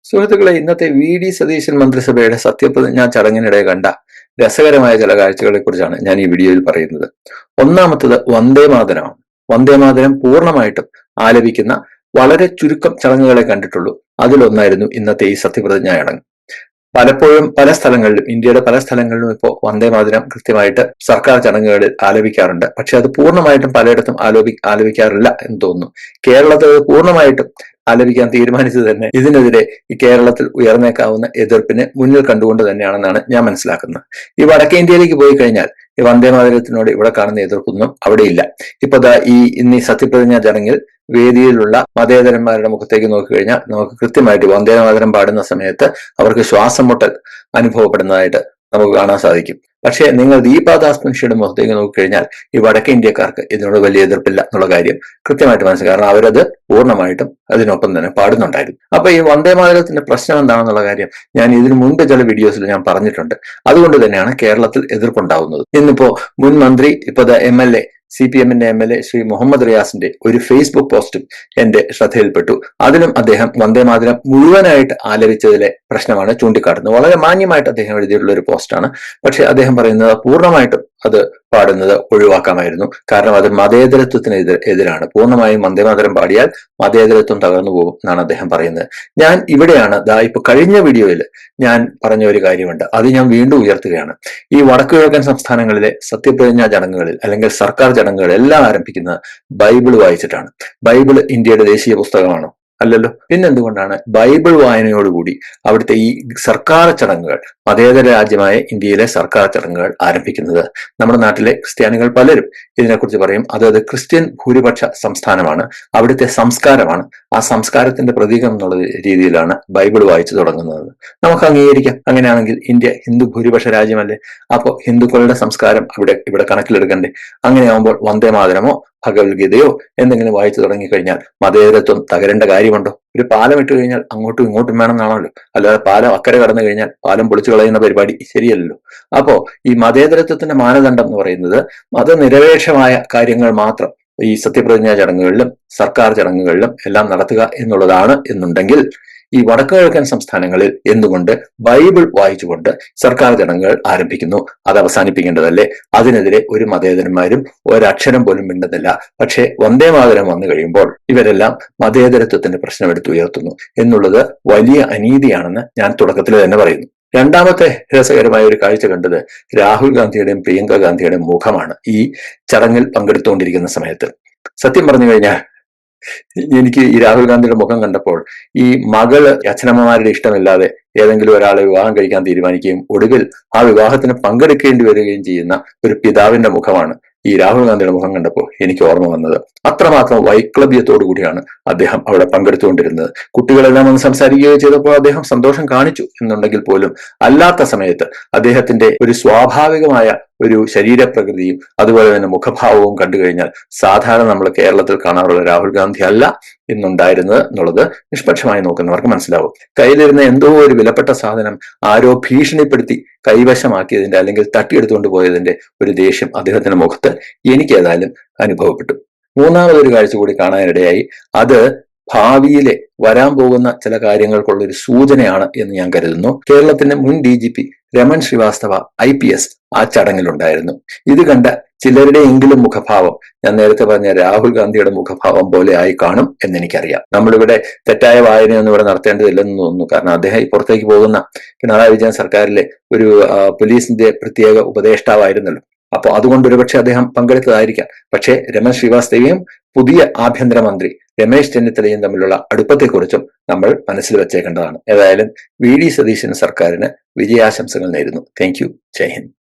സുഹൃത്തുക്കളെ, ഇന്നത്തെ വി.ഡി. സതീശൻ മന്ത്രിസഭയുടെ സത്യപ്രതിജ്ഞാ ചടങ്ങിനിടെ കണ്ട രസകരമായ ചില കാഴ്ചകളെ കുറിച്ചാണ് ഞാൻ ഈ വീഡിയോയിൽ പറയുന്നത്. ഒന്നാമത്തത് വന്ദേമാതരമാണ്. വന്ദേമാതരം പൂർണ്ണമായിട്ടും ആലപിക്കുന്ന വളരെ ചുരുക്കം ചടങ്ങുകളെ കണ്ടിട്ടുള്ളൂ. അതിലൊന്നായിരുന്നു ഇന്നത്തെ ഈ സത്യപ്രതിജ്ഞാ ചടങ്ങ്. പലപ്പോഴും പല സ്ഥലങ്ങളിലും, ഇന്ത്യയുടെ പല സ്ഥലങ്ങളിലും ഇപ്പോൾ വന്ദേമാതരം കൃത്യമായിട്ട് സർക്കാർ ചടങ്ങുകളിൽ ആലപിക്കാറുണ്ട്. പക്ഷെ അത് പൂർണ്ണമായിട്ടും പലയിടത്തും ആലപിക്കാറില്ല എന്ന് തോന്നുന്നു. കേരളത്തിൽ അത് പൂർണ്ണമായിട്ടും ആലപിക്കാൻ തീരുമാനിച്ചത് തന്നെ ഇതിനെതിരെ ഈ കേരളത്തിൽ ഉയർന്നേക്കാവുന്ന എതിർപ്പിനെ മുന്നിൽ കണ്ടുകൊണ്ട് തന്നെയാണെന്നാണ് ഞാൻ മനസ്സിലാക്കുന്നത്. ഈ വടക്കേ ഇന്ത്യയിലേക്ക് പോയി കഴിഞ്ഞാൽ ഈ വന്ദേമാതരത്തിനോട് ഇവിടെ കാണുന്ന എതിർപ്പൊന്നും അവിടെയില്ല. ഇപ്പൊ ഇന്ന് ഈ സത്യപ്രതിജ്ഞാ ചടങ്ങിൽ വേദിയിലുള്ള മതേതരന്മാരുടെ മുഖത്തേക്ക് നോക്കിക്കഴിഞ്ഞാൽ നമുക്ക് കൃത്യമായിട്ട് വന്ദേമാതരം പാടുന്ന സമയത്ത് അവർക്ക് ശ്വാസം മുട്ടൽ അനുഭവപ്പെടുന്നതായിട്ട് നമുക്ക് കാണാൻ സാധിക്കും. പക്ഷേ നിങ്ങൾ ദീപാദാസ് മുൻഷിയുടെ മുഖത്തേക്ക് നോക്കിക്കഴിഞ്ഞാൽ ഈ വടക്കേ ഇന്ത്യക്കാർക്ക് ഇതിനോട് വലിയ എതിർപ്പില്ല എന്നുള്ള കാര്യം കൃത്യമായിട്ട് മനസ്സിലാക്കും. കാരണം അവരത് പൂർണ്ണമായിട്ടും അതിനൊപ്പം തന്നെ പാടുന്നുണ്ടായിരുന്നു. അപ്പൊ ഈ വന്ദേമാതരത്തിന്റെ പ്രശ്നം എന്താണെന്നുള്ള കാര്യം ഞാൻ ഇതിനു മുൻപ് ചില വീഡിയോസിൽ ഞാൻ പറഞ്ഞിട്ടുണ്ട്. അതുകൊണ്ട് തന്നെയാണ് കേരളത്തിൽ എതിർപ്പുണ്ടാവുന്നത്. ഇന്നിപ്പോ മുൻ മന്ത്രി MLA CPM-ന്റെ MLA ശ്രീ മുഹമ്മദ് റിയാസിന്റെ ഒരു ഫേസ്ബുക്ക് പോസ്റ്റും എന്റെ ശ്രദ്ധയിൽപ്പെട്ടു. അതിലും അദ്ദേഹം വന്ദേമാതരം മുഴുവനായിട്ട് ആലപിച്ചതിലെ പ്രശ്നമാണ് ചൂണ്ടിക്കാട്ടുന്നത്. വളരെ മാന്യമായിട്ട് അദ്ദേഹം എഴുതിയിട്ടുള്ള ഒരു പോസ്റ്റാണ്. പക്ഷെ അദ്ദേഹം പറയുന്നത് പൂർണ്ണമായിട്ടും അത് പാടുന്നത് ഒഴിവാക്കാമായിരുന്നു. കാരണം അത് മതേതരത്വത്തിന് എതിരാണ്. പൂർണ്ണമായും വന്ദേമാതരം പാടിയാൽ മതേതരത്വം തകർന്നു പോകും എന്നാണ് അദ്ദേഹം പറയുന്നത്. ഞാൻ ഇവിടെയാണ് ഇപ്പൊ കഴിഞ്ഞ വീഡിയോയിൽ ഞാൻ പറഞ്ഞ ഒരു കാര്യമുണ്ട്, അത് ഞാൻ വീണ്ടും ഉയർത്തുകയാണ്. ഈ വടക്കുകിഴക്കൻ സംസ്ഥാനങ്ങളിലെ സത്യപ്രതിജ്ഞാ ചടങ്ങുകളിൽ അല്ലെങ്കിൽ സർക്കാർ ചടങ്ങുകൾ എല്ലാം ആരംഭിക്കുന്നത് ബൈബിൾ വായിച്ചിട്ടാണ്. ബൈബിൾ ഇന്ത്യയുടെ ദേശീയ പുസ്തകമാണോ? അല്ലല്ലോ. പിന്നെന്തുകൊണ്ടാണ് ബൈബിൾ വായനയോടുകൂടി അവിടുത്തെ ഈ സർക്കാർ ചടങ്ങുകൾ, മതേതര രാജ്യമായ ഇന്ത്യയിലെ സർക്കാർ ചടങ്ങുകൾ ആരംഭിക്കുന്നത്? നമ്മുടെ നാട്ടിലെ ക്രിസ്ത്യാനികൾ പലരും ഇതിനെക്കുറിച്ച് പറയും അത് ക്രിസ്ത്യൻ ഭൂരിപക്ഷ സംസ്ഥാനമാണ്, അവിടുത്തെ സംസ്കാരമാണ്, ആ സംസ്കാരത്തിന്റെ പ്രതീകം എന്നുള്ള രീതിയിലാണ് ബൈബിൾ വായിച്ചു തുടങ്ങുന്നത്. നമുക്ക് അംഗീകരിക്കാം. അങ്ങനെയാണെങ്കിൽ ഇന്ത്യ ഹിന്ദു ഭൂരിപക്ഷ രാജ്യമല്ലേ? അപ്പോൾ ഹിന്ദുക്കളുടെ സംസ്കാരം ഇവിടെ കണക്കിലെടുക്കണ്ടേ? അങ്ങനെയാവുമ്പോൾ വന്ദേമാതരമോ ഭഗവത്ഗീതയോ എന്തെങ്കിലും വായിച്ചു തുടങ്ങിക്കഴിഞ്ഞാൽ മതേതരത്വം തകരേണ്ട കാര്യമുണ്ടോ? ഒരു പാലം ഇട്ട് കഴിഞ്ഞാൽ അങ്ങോട്ടും ഇങ്ങോട്ടും വേണമെന്നാണല്ലോ. അല്ലാതെ പാലം അക്കരെ കടന്നു കഴിഞ്ഞാൽ പാലം പൊളിച്ചു കളയുന്ന പരിപാടി ശരിയല്ലല്ലോ. അപ്പോ ഈ മതേതരത്വത്തിന്റെ മാനദണ്ഡം എന്ന് പറയുന്നത് മതനിരപേക്ഷമായ കാര്യങ്ങൾ മാത്രം ഈ സത്യപ്രതിജ്ഞാ ചടങ്ങുകളിലും സർക്കാർ ചടങ്ങുകളിലും എല്ലാം നടത്തുക എന്നുള്ളതാണ് എന്നുണ്ടെങ്കിൽ ഈ വടക്കുകിഴക്കൻ സംസ്ഥാനങ്ങളിൽ എന്തുകൊണ്ട് ബൈബിൾ വായിച്ചുകൊണ്ട് സർക്കാർ ചടങ്ങുകൾ ആരംഭിക്കുന്നു? അത് അവസാനിപ്പിക്കേണ്ടതല്ലേ? അതിനെതിരെ ഒരു മതേതരന്മാരും ഒരക്ഷരം പോലും മിണ്ടുന്നില്ല. പക്ഷേ വന്ദേമാതരം വന്നു കഴിയുമ്പോൾ ഇവരെല്ലാം മതേതരത്വത്തിന്റെ പ്രശ്നം എടുത്തുയർത്തുന്നു എന്നുള്ളത് വലിയ അനീതിയാണെന്ന് ഞാൻ തുടക്കത്തിൽ തന്നെ പറയുന്നു. രണ്ടാമത്തെ രസകരമായ ഒരു കാഴ്ച കണ്ടത് രാഹുൽ ഗാന്ധിയുടെയും പ്രിയങ്ക ഗാന്ധിയുടെയും മുഖമാണ് ഈ ചടങ്ങിൽ പങ്കെടുത്തുകൊണ്ടിരിക്കുന്ന സമയത്ത്. സത്യം പറഞ്ഞു കഴിഞ്ഞാൽ എനിക്ക് ഈ രാഹുൽ ഗാന്ധിയുടെ മുഖം കണ്ടപ്പോൾ ഈ മകള് അച്ഛനമ്മമാരുടെ ഇഷ്ടമില്ലാതെ ഏതെങ്കിലും ഒരാളെ വിവാഹം കഴിക്കാൻ തീരുമാനിക്കുകയും ഒടുവിൽ ആ വിവാഹത്തിന് പങ്കെടുക്കേണ്ടി വരികയും ചെയ്യുന്ന ഒരു പിതാവിന്റെ മുഖമാണ് ഈ രാഹുൽ ഗാന്ധിയുടെ മുഖം കണ്ടപ്പോൾ എനിക്ക് ഓർമ്മ വന്നത്. അത്രമാത്രം വൈക്ലഭ്യത്തോടു കൂടിയാണ് അദ്ദേഹം അവിടെ പങ്കെടുത്തുകൊണ്ടിരുന്നത്. കുട്ടികളെല്ലാം ഒന്ന് സംസാരിക്കുകയോ ചെയ്തപ്പോൾ അദ്ദേഹം സന്തോഷം കാണിച്ചു എന്നുണ്ടെങ്കിൽ പോലും അല്ലാത്ത സമയത്ത് അദ്ദേഹത്തിന്റെ ഒരു സ്വാഭാവികമായ ഒരു ശരീരപ്രകൃതിയും അതുപോലെ തന്നെ മുഖഭാവവും കണ്ടു കഴിഞ്ഞാൽ സാധാരണ നമ്മൾ കേരളത്തിൽ കാണാറുള്ള രാഹുൽ ഗാന്ധി അല്ല ഇന്നുണ്ടായിരുന്നത് എന്നുള്ളത് നിഷ്പക്ഷമായി നോക്കുന്നവർക്ക് മനസ്സിലാവും. കയ്യിലിരുന്ന എന്തോ ഒരു വിലപ്പെട്ട സാധനം ആരോ ഭീഷണിപ്പെടുത്തി കൈവശമാക്കിയതിന്റെ അല്ലെങ്കിൽ തട്ടിയെടുത്തുകൊണ്ട് പോയതിന്റെ ഒരു ദേഷ്യം അദ്ദേഹത്തിന്റെ മുഖത്ത് എനിക്ക് ഏതായാലും അനുഭവപ്പെട്ടു. മൂന്നാമതൊരു കാഴ്ച കൂടി കാണാനിടയായി. അത് ഭാവിയിലെ വരാൻ പോകുന്ന ചില കാര്യങ്ങൾക്കുള്ള ഒരു സൂചനയാണ് എന്ന് ഞാൻ കരുതുന്നു. കേരളത്തിന്റെ മുൻ DGP രമൺ ശ്രീവാസ്തവ IPS ആ ചടങ്ങിലുണ്ടായിരുന്നു. ഇത് കണ്ട ചിലരുടെ എങ്കിലും മുഖഭാവം ഞാൻ നേരത്തെ പറഞ്ഞ രാഹുൽ ഗാന്ധിയുടെ മുഖഭാവം പോലെ ആയി കാണും എന്നെനിക്കറിയാം. നമ്മളിവിടെ തെറ്റായ വായനയൊന്നും ഇവിടെ നടത്തേണ്ടതില്ലെന്ന് തോന്നുന്നു. കാരണം അദ്ദേഹം ഈ പുറത്തേക്ക് പോകുന്ന പിണറായി വിജയൻ സർക്കാരിലെ ഒരു പോലീസിന്റെ പ്രത്യേക ഉപദേഷ്ടാവായിരുന്നല്ലോ. അപ്പോൾ അതുകൊണ്ട് ഒരുപക്ഷെ അദ്ദേഹം പങ്കെടുത്തതായിരിക്കാം. പക്ഷേ രമൺ ശ്രീവാസ്തവയും പുതിയ ആഭ്യന്തരമന്ത്രി രമേശ് ചെന്നിത്തലയും തമ്മിലുള്ള അടുപ്പത്തെക്കുറിച്ചും നമ്മൾ മനസ്സിൽ വെച്ചേക്കേണ്ടതാണ്. ഏതായാലും വി.ഡി. സതീശൻ സർക്കാരിന് വിജയാശംസകൾ നേരുന്നു. Thank you. ജയ് ഹിന്ദ്.